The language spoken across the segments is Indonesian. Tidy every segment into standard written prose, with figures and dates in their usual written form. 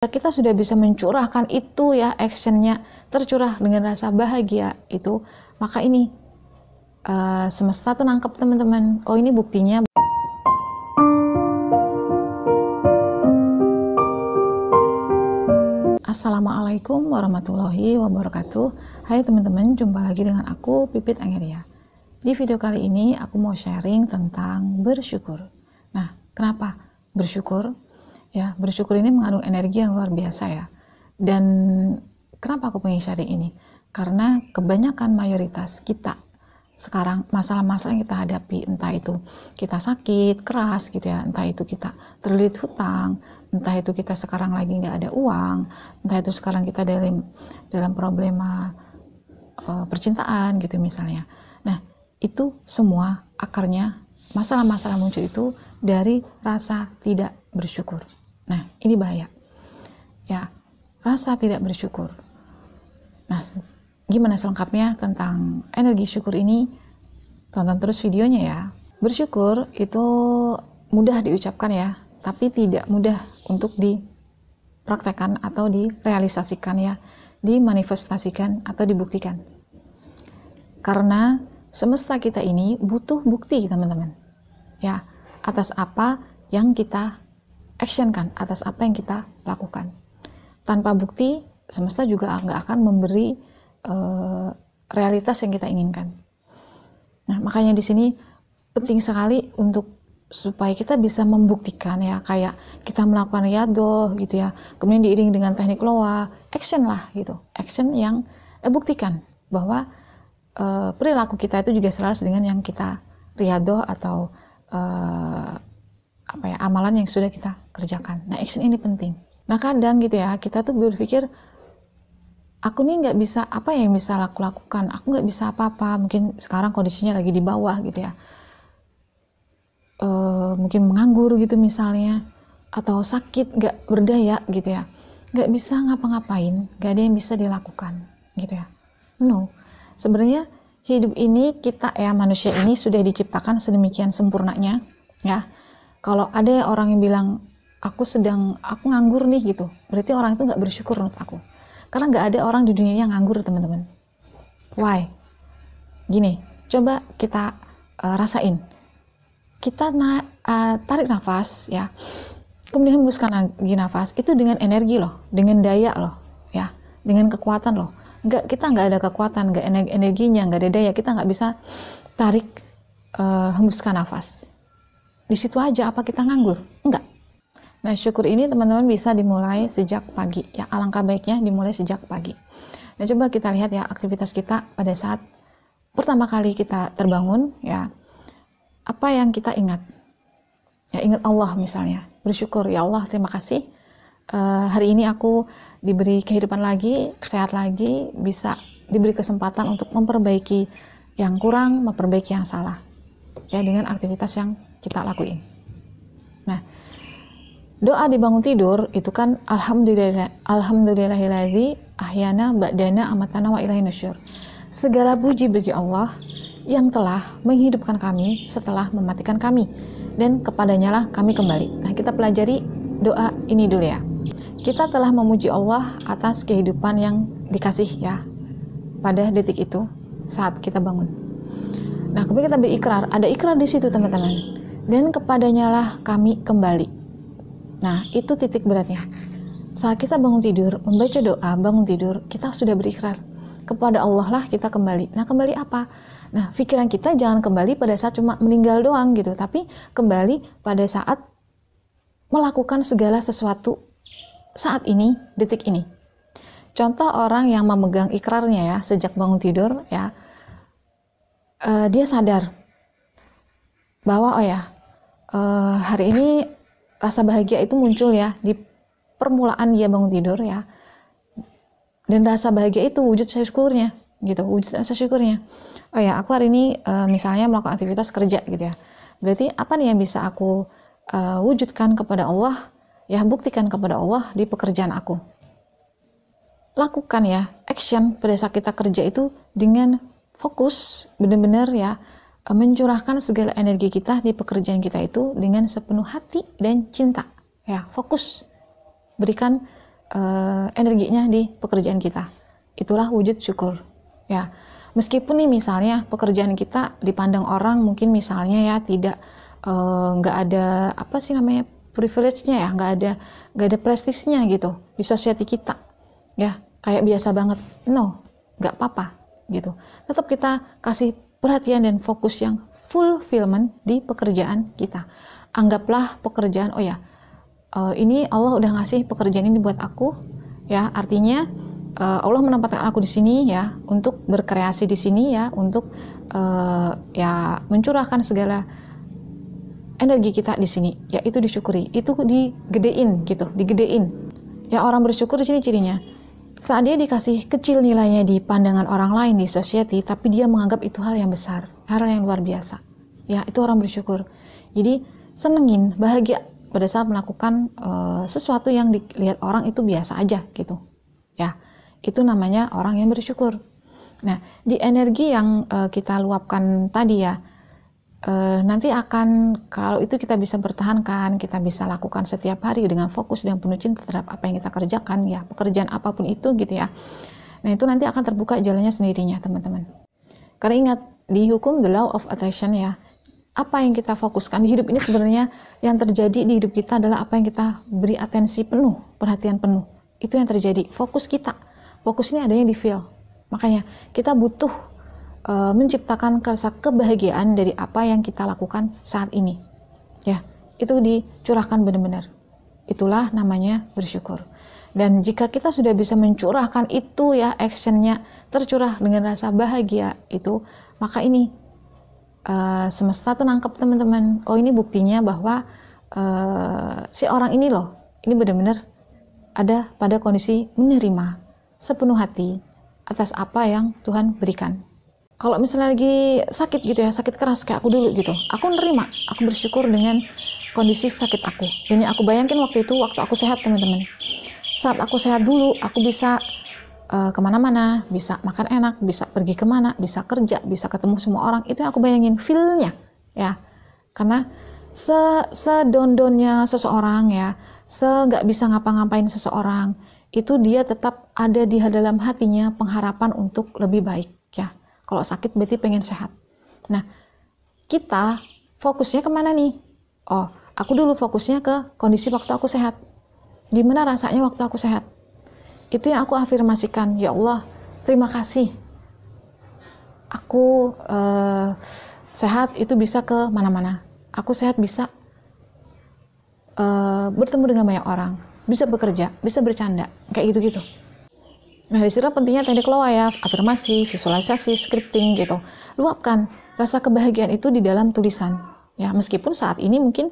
kita sudah bisa mencurahkan itu ya, actionnya tercurah dengan rasa bahagia itu, maka ini semesta tuh nangkep teman-teman. Oh, ini buktinya. Assalamualaikum warahmatullahi wabarakatuh. Hai teman-teman, jumpa lagi dengan aku Pipit Angeria. Di video kali ini aku mau sharing tentang bersyukur. Nah, kenapa bersyukur? Ya, bersyukur ini mengandung energi yang luar biasa ya. Dan kenapa aku pengen sharing ini? Karena kebanyakan mayoritas kita sekarang masalah-masalah yang kita hadapi, entah itu kita sakit keras gitu ya, entah itu kita terlilit hutang, entah itu kita sekarang lagi nggak ada uang, entah itu sekarang kita dalam problema percintaan gitu misalnya. Nah, itu semua akarnya masalah-masalah muncul itu dari rasa tidak bersyukur. Nah, ini bahaya. Ya, rasa tidak bersyukur. Nah, gimana selengkapnya tentang energi syukur ini? Tonton terus videonya ya. Bersyukur itu mudah diucapkan ya, tapi tidak mudah untuk dipraktekkan atau direalisasikan ya, dimanifestasikan atau dibuktikan. Karena semesta kita ini butuh bukti, teman-teman. Ya, atas apa yang kita actionkan, atas apa yang kita lakukan. Tanpa bukti, semesta juga nggak akan memberi realitas yang kita inginkan. Nah, makanya di sini penting sekali supaya kita bisa membuktikan ya, kayak kita melakukan riyadhah gitu ya, kemudian diiringi dengan teknik loa, action lah gitu, action yang buktikan bahwa perilaku kita itu juga selaras dengan yang kita riyadhah atau amalan yang sudah kita kerjakan. Nah, action ini penting. Nah, kadang gitu ya, kita tuh berpikir, aku nih nggak bisa, apa yang bisa aku lakukan? Aku nggak bisa apa-apa. Mungkin sekarang kondisinya lagi di bawah gitu ya. Mungkin menganggur gitu misalnya, atau sakit, nggak berdaya gitu ya. Nggak bisa ngapa-ngapain, nggak ada yang bisa dilakukan gitu ya. No, sebenarnya hidup ini kita ya, manusia ini sudah diciptakan sedemikian sempurnanya ya. Kalau ada orang yang bilang aku nganggur nih gitu, berarti orang itu nggak bersyukur menurut aku. Karena nggak ada orang di dunia yang nganggur, teman-teman. Why? Gini, coba kita rasain. Kita tarik nafas ya, kemudian hembuskan lagi nafas, itu dengan energi loh, dengan daya loh ya, dengan kekuatan loh. Kita nggak ada kekuatan, nggak energinya, nggak ada daya, kita nggak bisa tarik hembuskan nafas. Di situ aja, apa kita nganggur? Enggak. Nah, syukur ini teman-teman bisa dimulai sejak pagi ya, alangkah baiknya dimulai sejak pagi. Nah, coba kita lihat ya aktivitas kita pada saat pertama kali kita terbangun ya, apa yang kita ingat? Ya, ingat Allah misalnya, bersyukur, ya Allah terima kasih hari ini aku diberi kehidupan lagi, sehat lagi, bisa diberi kesempatan untuk memperbaiki yang kurang, memperbaiki yang salah ya, dengan aktivitas yang kita lakuin. Nah, doa di bangun tidur itu kan alhamdulillahiladzi ahyana ba'dana amatana wa ilaihin nusyur. Segala puji bagi Allah yang telah menghidupkan kami setelah mematikan kami, dan kepadanya lah kami kembali. Nah, kita pelajari doa ini dulu ya. Kita telah memuji Allah atas kehidupan yang dikasih ya pada detik itu saat kita bangun. Nah, kemudian kita berikrar, ada ikrar di situ teman-teman. Dan kepadanya lah kami kembali. Nah, itu titik beratnya. Saat kita bangun tidur, membaca doa bangun tidur, kita sudah berikrar, kepada Allah lah kita kembali. Nah, kembali apa? Nah, pikiran kita jangan kembali pada saat cuma meninggal doang gitu, tapi kembali pada saat melakukan segala sesuatu saat ini, detik ini. Contoh orang yang memegang ikrarnya ya, sejak bangun tidur ya, dia sadar bahwa oh ya, hari ini rasa bahagia itu muncul ya di permulaan dia bangun tidur ya, dan rasa bahagia itu wujud syukurnya gitu, wujud rasa syukurnya. Oh ya, aku hari ini misalnya melakukan aktivitas kerja gitu ya, berarti apa nih yang bisa aku wujudkan kepada Allah ya, buktikan kepada Allah di pekerjaan aku. Lakukan ya, action pada saat kita kerja itu dengan fokus, benar-benar ya, mencurahkan segala energi kita di pekerjaan kita itu dengan sepenuh hati dan cinta ya, fokus, berikan energinya di pekerjaan kita. Itulah wujud syukur. Ya, meskipun nih misalnya pekerjaan kita dipandang orang mungkin misalnya ya tidak nggak ada apa sih namanya privilege-nya ya, nggak ada prestisnya gitu di society kita, ya kayak biasa banget. No, nggak apa-apa gitu. Tetap kita kasih perhatian dan fokus yang fulfillment di pekerjaan kita. Anggaplah pekerjaan, oh ya, ini Allah udah ngasih pekerjaan ini buat aku, ya artinya Allah menempatkan aku di sini ya untuk berkreasi di sini ya, untuk ya mencurahkan segala energi kita di sini, ya itu disyukuri, itu digedein gitu, digedein. Ya orang bersyukur di sini cirinya. Saat dia dikasih kecil nilainya di pandangan orang lain di society, tapi dia menganggap itu hal yang besar, hal yang luar biasa. Ya, itu orang bersyukur. Jadi, senengin, bahagia pada saat melakukan sesuatu yang dilihat orang itu biasa aja gitu. Ya, itu namanya orang yang bersyukur. Nah, di energi yang kita luapkan tadi ya, nanti akan, kalau itu kita bisa pertahankan, kita bisa lakukan setiap hari dengan fokus dan penuh cinta terhadap apa yang kita kerjakan ya, pekerjaan apapun itu gitu ya. Nah itu nanti akan terbuka jalannya sendirinya teman-teman. Karena ingat, di hukum the law of attraction ya, apa yang kita fokuskan di hidup ini sebenarnya yang terjadi di hidup kita adalah apa yang kita beri atensi penuh, perhatian penuh. Itu yang terjadi, fokus kita. Fokus ini adanya di feel. Makanya kita butuh menciptakan rasa kebahagiaan dari apa yang kita lakukan saat ini. Ya, itu dicurahkan benar-benar. Itulah namanya bersyukur. Dan jika kita sudah bisa mencurahkan itu ya, actionnya tercurah dengan rasa bahagia itu, maka ini semesta tuh nangkep teman-teman. Oh ini buktinya bahwa si orang ini loh, ini benar-benar ada pada kondisi menerima sepenuh hati atas apa yang Tuhan berikan. Kalau misalnya lagi sakit gitu ya, sakit keras kayak aku dulu gitu, aku nerima, aku bersyukur dengan kondisi sakit aku. Dan yang aku bayangkan waktu itu, waktu aku sehat teman-teman. Saat aku sehat dulu, aku bisa kemana-mana, bisa makan enak, bisa pergi kemana, bisa kerja, bisa ketemu semua orang. Itu yang aku bayangin, feel-nya ya. Karena sedon-donnya seseorang ya, nggak bisa ngapa-ngapain seseorang, itu dia tetap ada di dalam hatinya pengharapan untuk lebih baik ya. Kalau sakit berarti pengen sehat. Nah, kita fokusnya kemana nih? Oh, aku dulu fokusnya ke kondisi waktu aku sehat. Gimana rasanya waktu aku sehat? Itu yang aku afirmasikan. Ya Allah, terima kasih. Aku sehat itu bisa ke mana-mana. Aku sehat bisa bertemu dengan banyak orang. Bisa bekerja, bisa bercanda. Kayak gitu-gitu. Nah, disini pentingnya teknik loa ya, afirmasi, visualisasi, scripting gitu. Luapkan rasa kebahagiaan itu di dalam tulisan. Ya, meskipun saat ini mungkin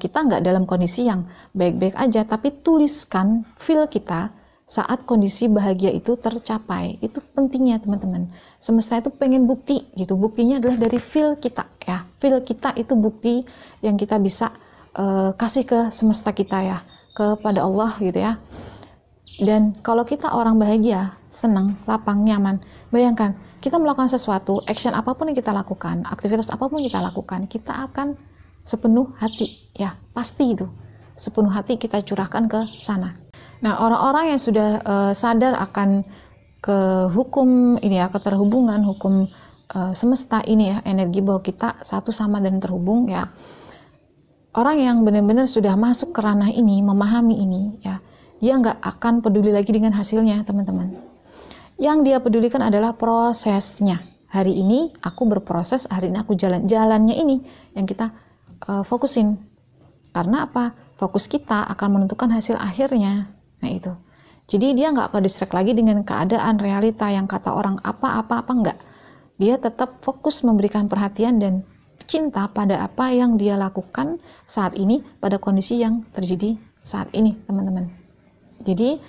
kita nggak dalam kondisi yang baik-baik aja, tapi tuliskan feel kita saat kondisi bahagia itu tercapai. Itu pentingnya teman-teman. Semesta itu pengen bukti gitu. Buktinya adalah dari feel kita ya. Feel kita itu bukti yang kita bisa kasih ke semesta kita ya, kepada Allah gitu ya. Dan kalau kita orang bahagia, senang, lapang, nyaman, bayangkan kita melakukan sesuatu, action apapun yang kita lakukan, aktivitas apapun yang kita lakukan, kita akan sepenuh hati, ya pasti itu, sepenuh hati kita curahkan ke sana. Nah, orang-orang yang sudah sadar akan ke hukum ini ya, keterhubungan, hukum semesta ini ya, energi bahwa kita satu sama dan terhubung ya. Orang yang benar-benar sudah masuk ke ranah ini, memahami ini ya, dia nggak akan peduli lagi dengan hasilnya, teman-teman. Yang dia pedulikan adalah prosesnya. Hari ini aku berproses, hari ini aku jalannya ini yang kita fokusin. Karena apa? Fokus kita akan menentukan hasil akhirnya. Nah itu. Jadi dia nggak akan distract lagi dengan keadaan realita yang kata orang apa enggak. Dia tetap fokus memberikan perhatian dan cinta pada apa yang dia lakukan saat ini, pada kondisi yang terjadi saat ini, teman-teman. Jadi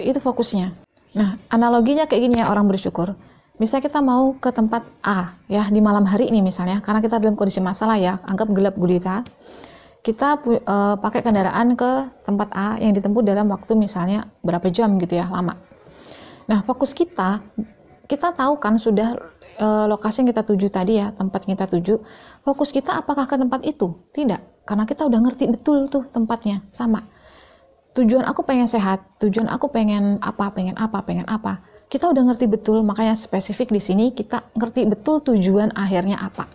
itu fokusnya. Nah, analoginya kayak gini ya orang bersyukur. Misalnya kita mau ke tempat A ya di malam hari ini misalnya, karena kita dalam kondisi masalah ya, anggap gelap gulita. Kita pakai kendaraan ke tempat A yang ditempuh dalam waktu misalnya berapa jam gitu ya, lama. Nah, fokus kita tahu kan sudah lokasi yang kita tuju tadi ya, tempat yang kita tuju. Fokus kita apakah ke tempat itu? Tidak, karena kita udah ngerti betul tuh tempatnya, sama. tujuan aku pengen sehat, tujuan aku pengen apa, kita udah ngerti betul, makanya spesifik di sini kita ngerti betul tujuan akhirnya apa,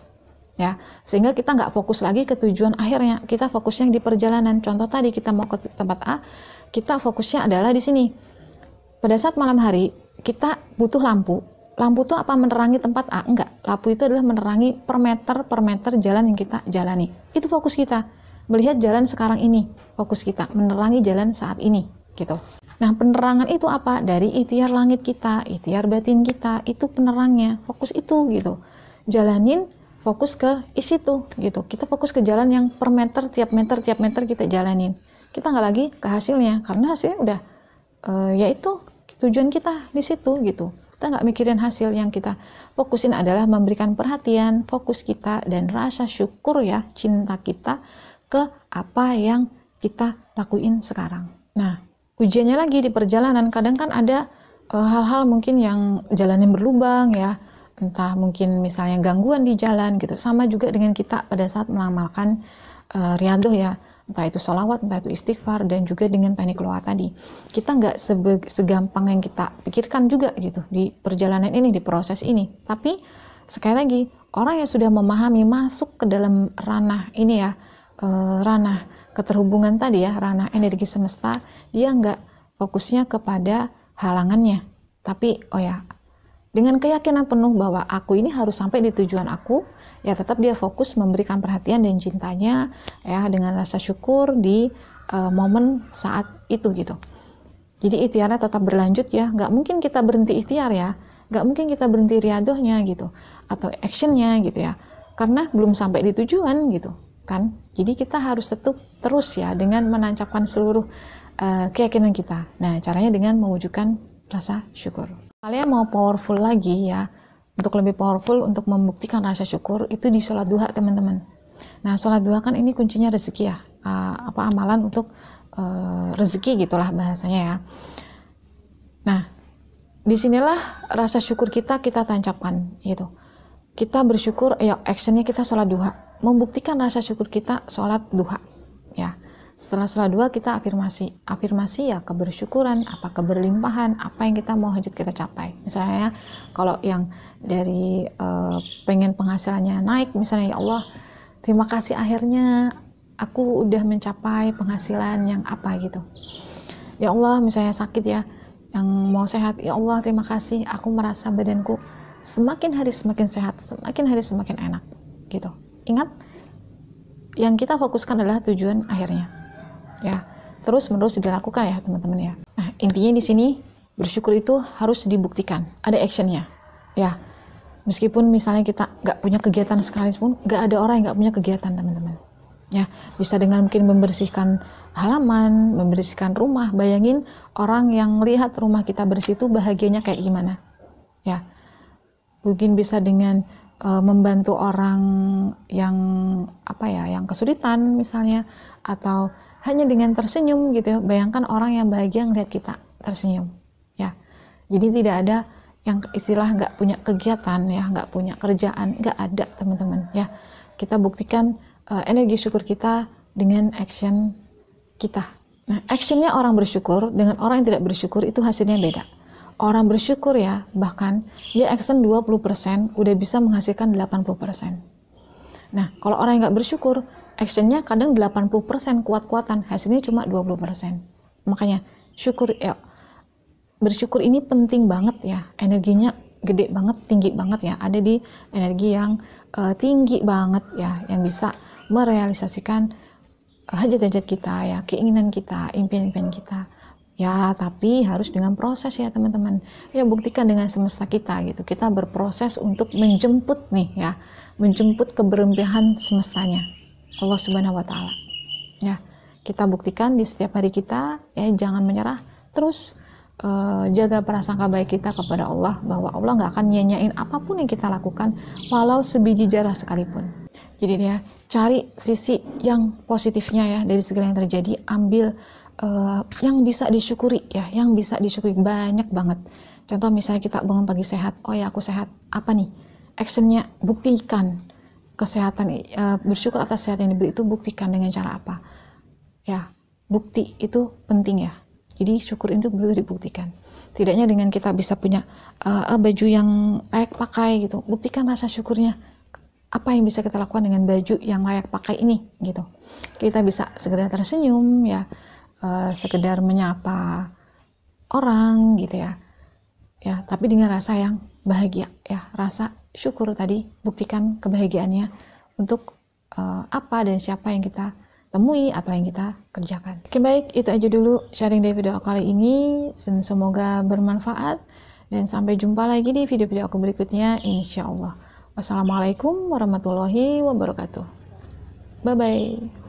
ya, sehingga kita nggak fokus lagi ke tujuan akhirnya, kita fokusnya di perjalanan. Contoh tadi kita mau ke tempat A, kita fokusnya adalah di sini. Pada saat malam hari kita butuh lampu. Lampu itu apa? Menerangi tempat A? Enggak. Lampu itu adalah menerangi per meter jalan yang kita jalani. Itu fokus kita. Melihat jalan sekarang ini, fokus kita. Menerangi jalan saat ini, gitu. Nah, penerangan itu apa? Dari ikhtiar langit kita, ikhtiar batin kita, itu penerangnya. Fokus itu, gitu. Jalanin, fokus ke isi itu, gitu. Kita fokus ke jalan yang per meter, tiap meter kita jalanin. Kita nggak lagi ke hasilnya, karena hasilnya udah, yaitu tujuan kita di situ, gitu. Kita nggak mikirin hasil, yang kita fokusin adalah memberikan perhatian, fokus kita, dan rasa syukur ya, cinta kita ke apa yang kita lakuin sekarang. Nah, ujiannya lagi di perjalanan, kadang kan ada hal-hal mungkin yang jalannya berlubang ya, entah mungkin misalnya gangguan di jalan gitu. Sama juga dengan kita pada saat mengamalkan riyadhah ya, entah itu sholawat, entah itu istighfar, dan juga dengan teknik loa tadi. Kita nggak segampang yang kita pikirkan juga gitu di perjalanan ini, di proses ini. Tapi sekali lagi, orang yang sudah memahami, masuk ke dalam ranah ini ya, ranah keterhubungan tadi ya, ranah energi semesta, dia nggak fokusnya kepada halangannya. Tapi oh ya, dengan keyakinan penuh bahwa aku ini harus sampai di tujuan aku, ya tetap dia fokus memberikan perhatian dan cintanya ya, dengan rasa syukur di momen saat itu gitu. Jadi ikhtiarnya tetap berlanjut ya, nggak mungkin kita berhenti ikhtiar ya, nggak mungkin kita berhenti riyadhahnya gitu, atau actionnya gitu ya, karena belum sampai di tujuan gitu kan. Jadi kita harus tetap terus ya dengan menancapkan seluruh keyakinan kita. Nah, caranya dengan mewujudkan rasa syukur. Kalian mau powerful lagi ya, untuk lebih powerful untuk membuktikan rasa syukur itu di sholat duha teman-teman. Nah, sholat duha kan ini kuncinya rezeki ya, amalan untuk rezeki gitulah bahasanya ya. Nah, disinilah rasa syukur kita tancapkan gitu. Kita bersyukur, ya actionnya kita sholat duha, membuktikan rasa syukur kita sholat duha ya. Setelah sholat duha kita afirmasi ya, kebersyukuran, apa keberlimpahan, apa yang kita mau hajat kita capai. Misalnya kalau yang dari pengen penghasilannya naik, misalnya ya Allah terima kasih akhirnya aku udah mencapai penghasilan yang apa gitu. Ya Allah misalnya sakit ya, yang mau sehat, ya Allah terima kasih aku merasa badanku semakin hari semakin sehat, semakin hari semakin enak gitu. Ingat, yang kita fokuskan adalah tujuan akhirnya. Ya, terus menerus dilakukan ya teman-teman ya. Nah, intinya di sini bersyukur itu harus dibuktikan, ada actionnya ya. Meskipun misalnya kita nggak punya kegiatan sekalipun, nggak ada orang yang nggak punya kegiatan teman-teman ya. Bisa dengan mungkin membersihkan halaman, membersihkan rumah. Bayangin orang yang lihat rumah kita bersih itu bahagianya kayak gimana ya. Mungkin bisa dengan membantu orang yang apa ya, yang kesulitan misalnya, atau hanya dengan tersenyum gitu ya. Bayangkan orang yang bahagia ngeliat kita tersenyum ya. Jadi tidak ada yang istilah nggak punya kegiatan ya, nggak punya kerjaan, nggak ada teman-teman ya. Kita buktikan energi syukur kita dengan action kita. Nah, actionnya orang bersyukur dengan orang yang tidak bersyukur itu hasilnya beda. Orang bersyukur ya, bahkan dia action 20% udah bisa menghasilkan 80%. Nah, kalau orang yang nggak bersyukur, actionnya kadang 80% kuat-kuatan, hasilnya cuma 20%. Makanya syukur ya, bersyukur ini penting banget ya, energinya gede banget, tinggi banget ya, ada di energi yang tinggi banget ya, yang bisa merealisasikan hajat-hajat kita ya, keinginan kita, impian-impian kita ya. Tapi harus dengan proses ya teman-teman ya, buktikan dengan semesta kita gitu. Kita berproses untuk menjemput nih ya, menjemput keberlimpahan semestanya Allah Subhanahu wa Ta'ala ya. Kita buktikan di setiap hari kita ya, jangan menyerah, terus jaga prasangka baik kita kepada Allah, bahwa Allah nggak akan nyanyain apapun yang kita lakukan walau sebiji zarah sekalipun. Jadi dia cari sisi yang positifnya ya dari segala yang terjadi, ambil yang bisa disyukuri ya, yang bisa disyukuri banyak banget. Contoh misalnya kita bangun pagi sehat, oh ya aku sehat, apa nih actionnya? Buktikan kesehatan, bersyukur atas sehat yang diberi itu, buktikan dengan cara apa ya. bukti itu penting ya. Jadi syukur itu perlu dibuktikan. Tidaknya dengan kita bisa punya baju yang layak pakai gitu, buktikan rasa syukurnya. Apa yang bisa kita lakukan dengan baju yang layak pakai ini gitu. Kita bisa sekedar tersenyum ya, sekedar menyapa orang gitu ya. Ya, tapi dengan rasa yang bahagia ya, rasa syukur tadi, buktikan kebahagiaannya untuk apa dan siapa yang kita temui atau yang kita kerjakan. Oke, baik, itu aja dulu sharing dari video kali ini. Semoga bermanfaat dan sampai jumpa lagi di video-video aku berikutnya insya Allah. Wassalamualaikum warahmatullahi wabarakatuh. Bye bye.